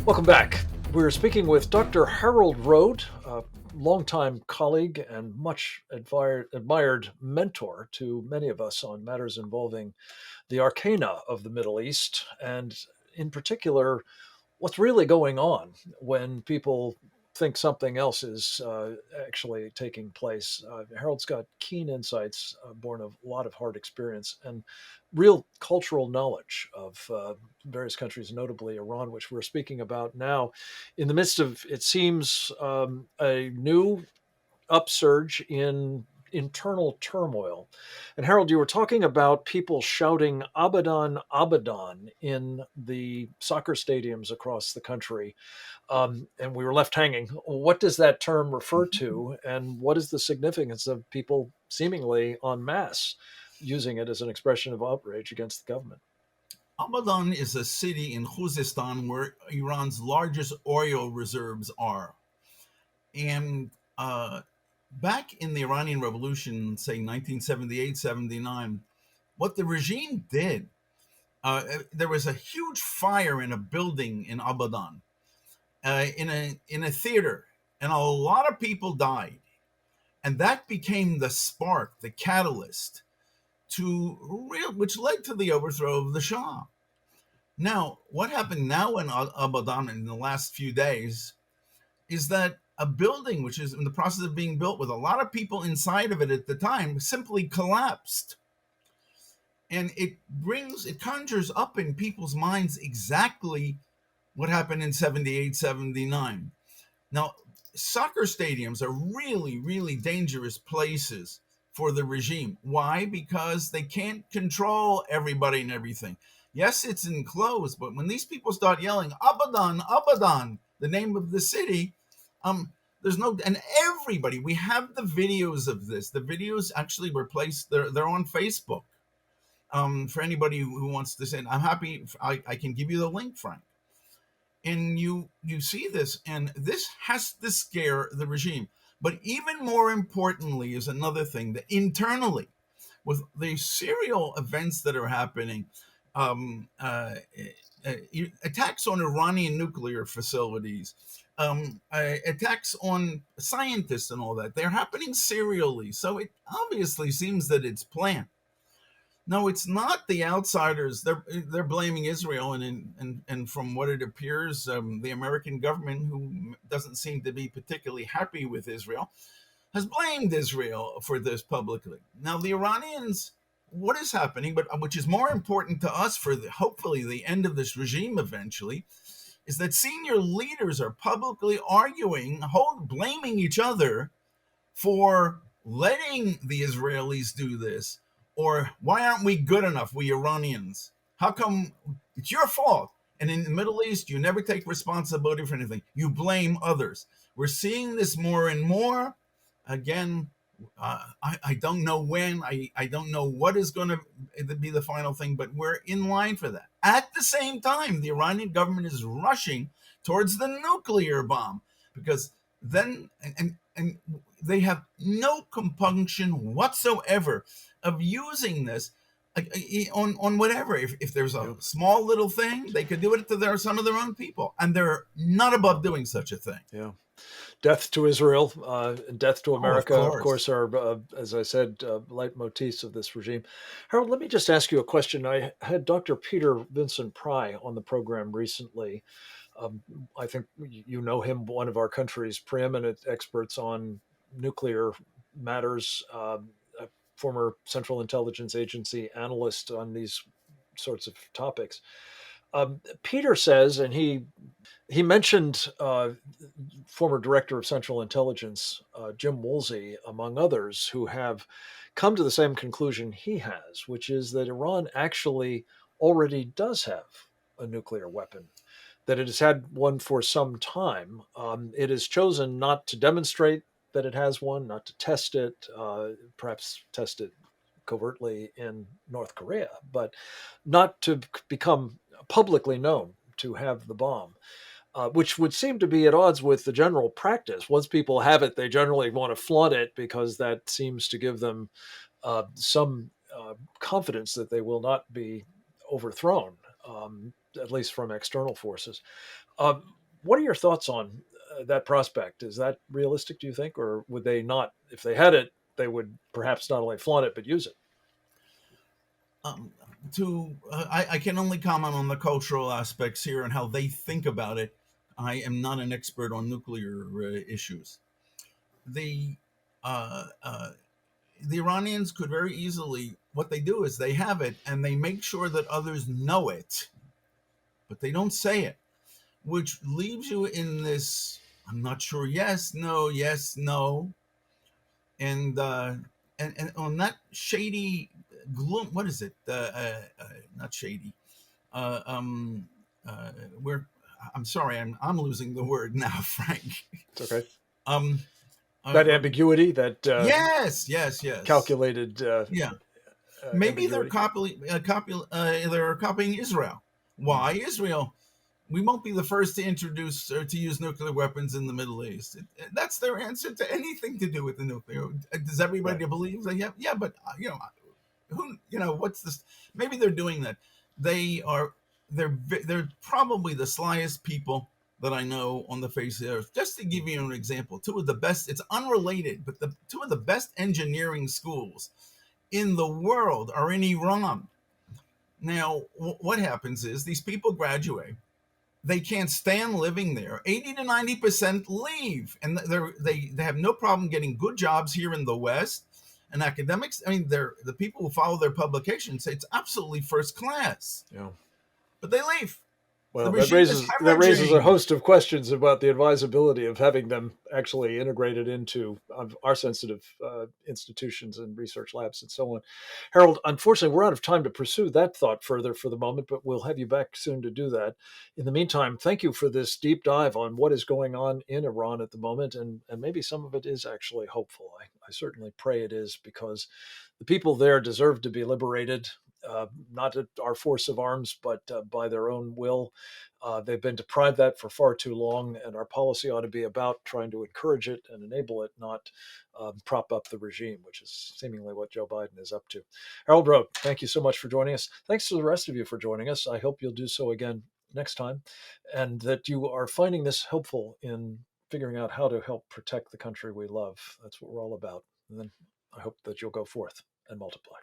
Welcome back. We're speaking with Dr. Harold Rhode, a longtime colleague and much admired mentor to many of us on matters involving the arcana of the Middle East, and in particular, what's really going on when people think something else is actually taking place. Harold's got keen insights born of a lot of hard experience and real cultural knowledge of various countries, notably Iran, which we're speaking about now, in the midst of, it seems, a new upsurge in internal turmoil. And Harold, you were talking about people shouting Abadan, Abadan in the soccer stadiums across the country. And we were left hanging. What does that term refer to? And what is the significance of people seemingly en masse using it as an expression of outrage against the government? Abadan is a city in Khuzestan where Iran's largest oil reserves are. And back in the Iranian Revolution, say 1978, 79, what the regime did, there was a huge fire in a building in Abadan, in a theater, and a lot of people died. And that became the spark, the catalyst which led to the overthrow of the Shah. Now, what happened now in Abadan in the last few days is that a building which is in the process of being built with a lot of people inside of it at the time simply collapsed. And it conjures up in people's minds exactly what happened in 78, 79. Now, soccer stadiums are really, really dangerous places for the regime. Why? Because they can't control everybody and everything. Yes, it's enclosed, but when these people start yelling Abadan, Abadan, the name of the city, there's no, and everybody, we have the videos of this. The videos actually were placed, they're on Facebook. For anybody who wants to say, I'm happy, I can give you the link, Frank. And you see this, and this has to scare the regime. But even more importantly is another thing that internally, with the serial events that are happening, um, uh, uh, attacks on Iranian nuclear facilities, attacks on scientists and all that, they're happening serially. So it obviously seems that it's planned. No, it's not the outsiders. They're blaming Israel, and from what it appears, the American government, who doesn't seem to be particularly happy with Israel, has blamed Israel for this publicly. Now, the Iranians, what is happening, but which is more important to us for hopefully the end of this regime eventually, is that senior leaders are publicly arguing, blaming each other for letting the Israelis do this? Or why aren't we good enough, we Iranians? How come it's your fault? And in the Middle East, you never take responsibility for anything. You blame others. We're seeing this more and more. Again, I don't know when. I don't know what is going to be the final thing, but we're in line for that. At the same time, the Iranian government is rushing towards the nuclear bomb because then and they have no compunction whatsoever of using this on whatever. If there's a Yeah. small little thing, they could do it to some of their own people, and they're not above doing such a thing. Yeah. Death to Israel, death to Oh, of America, of course. course, are, as I said, leitmotifs of this regime. Harold, let me just ask you a question. I had Dr. Peter Vincent Pry on the program recently. Um, I think you know him, one of our country's preeminent experts on nuclear matters, a former Central Intelligence Agency analyst on these sorts of topics. Peter says, and he mentioned former director of Central Intelligence Jim Woolsey, among others, who have come to the same conclusion he has, which is that Iran actually already does have a nuclear weapon, that it has had one for some time. It has chosen not to demonstrate that it has one, not to test it, perhaps test it covertly in North Korea, but not to become publicly known to have the bomb, which would seem to be at odds with the general practice. Once people have it, they generally want to flaunt it because that seems to give them some confidence that they will not be overthrown. at least from external forces. What are your thoughts on that prospect? Is that realistic, do you think, or would they not? If they had it, they would perhaps not only flaunt it but use it. Um, I can only comment on the cultural aspects here and how they think about it. I am not an expert on nuclear issues. The uh, uh, the Iranians could very easily, what they do is they have it and they make sure that others know it, but they don't say it, which leaves you in this I'm not sure, yes, no. And and on that shady gloom, what is it? Not shady. Uh, um, uh, we're I'm sorry, I'm losing the word now, Frank. It's okay. Um, That uh, um, ambiguity, that yes. calculated Yeah, maybe ambiguity. they're copying Israel. Mm, Why Israel? We won't be the first to introduce or to use nuclear weapons in the Middle East. That's their answer to anything to do with the nuclear. Does right. everybody believe that? Yeah, yeah, but who? What's this? Maybe they're doing that. They are. They're probably the slyest people that I know on the face of the earth. Just to give you an example, two of the best. It's unrelated, but the two of the best engineering schools in the world are in Iran. Now, what happens is these people graduate, they can't stand living there. 80 to 90% leave, and they have no problem getting good jobs here in the West. And academics, I mean, they're the people who follow their publications say it's absolutely first class, Yeah. but they leave. The Well, regime is that raises a hemorrhaging. host of questions about the advisability of having them actually integrated into our sensitive institutions and research labs and so on. Harold, unfortunately, we're out of time to pursue that thought further for the moment, but we'll have you back soon to do that. In the meantime, thank you for this deep dive on what is going on in Iran at the moment, and maybe some of it is actually hopeful. I certainly pray it is, because the people there deserve to be liberated. Not at our force of arms, but by their own will. They've been deprived that for far too long, and our policy ought to be about trying to encourage it and enable it, not prop up the regime, which is seemingly what Joe Biden is up to. Harold Rhode, thank you so much for joining us. Thanks to the rest of you for joining us. I hope you'll do so again next time, and that you are finding this helpful in figuring out how to help protect the country we love. That's what we're all about. And then I hope that you'll go forth and multiply.